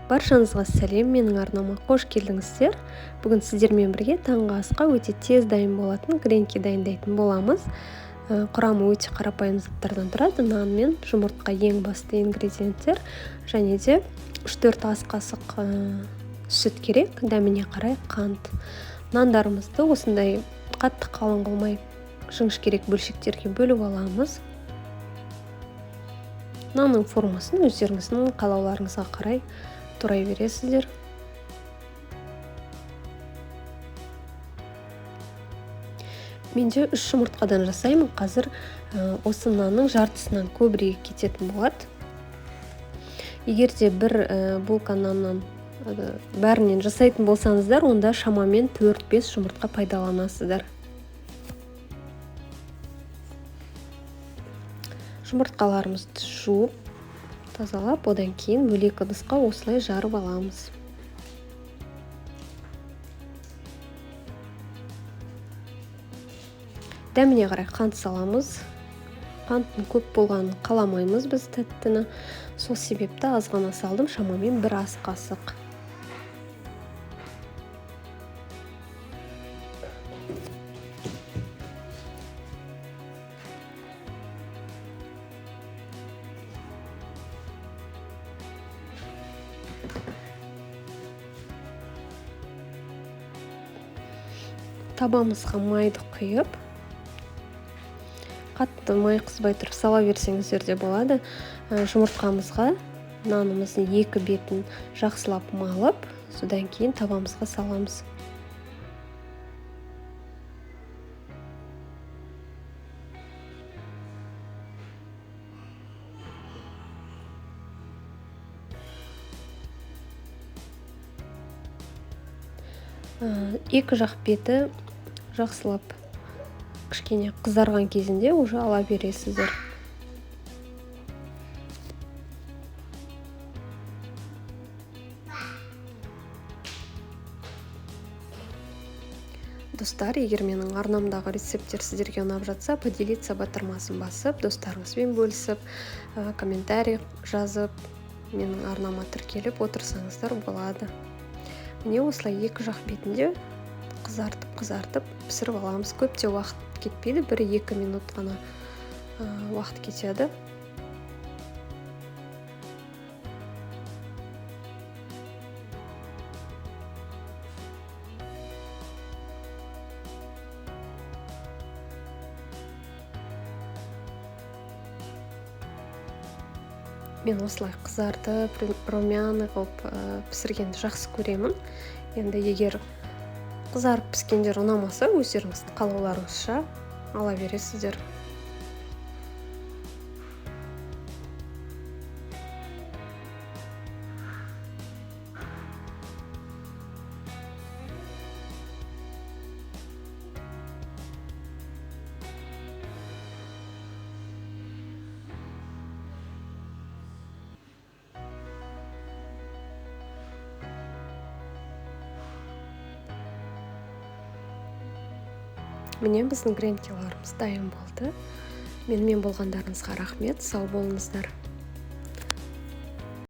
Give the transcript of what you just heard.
Баршаңызға сәлем, менің арнама қош келдіңіздер. Бүгін сіздермен бірге таңғы асқа өте тез дайын болатын гренки дайындайтын боламыз. Құрамы өте қарапайым заттардан тұрады. Нан мен жұмыртқа ең басты ингредиенттер. Және де 3-4 ас қасық сүт керек, дәміне қарай қант. Нандарымызды осындай қатты қалың қылмай жіңішкерек бөлшектерге бөліп аламыз. Нанның формасын өздеріңіздің қалауларыңызға қарай турай бересіздер. Менде 3 жұмыртқадан жасаймын. Қазір осы нанның жартысынан көбірек кететін болады. Егер де бір булка наннан бәрінен жасайтын болсаңыздар, онда шамамен 4-5 жұмыртқа пайдаланасыздар. Жұмыртқаларымызды жуып, тазалап, одан кейін бөлек ыдысқа осылай жарып аламыз. Дәміне қарай қант саламыз. Қанттың көп болғанын қаламаймыз біз тәттіні. Сол себепті аз ғана салдым, шамамен 1 ас қасық. Табамызға майды құйып, қатты май қызбай тұрып сала берсеңіздер де болады. Жұмыртқамызға нанымыздың 2 бетін жақсылап малып, содан кейін табамызға саламыз. Екі жақ беті жақсылап кішкене қызарған кезінде уже ала бересіздер. Достар, егер менің арнамдағы рецепттер сіздерге ұнап жатса, поделиться батырмасын басып, достарыңызбен бөлісіп, комментарий жазып, менің арнама тіркеліп отырсаңыздар болады. Міне осылай екі жақ бетінде қызартып пісіріп аламыз. Көп те уақыт кетпейді, 1-2 минут қана уақыт кетеді. Мен осылай қызартып, румяны қылып пісіргенді жақсы көремін. Енді егер қызарып піскендер ұнамаса, өздеріңіздің қалауларыңызша ала бересіздер. Міне біздің гренкиларымыз дайын болды. Менімен болғандарыңызға рахмет, сау болыңыздар.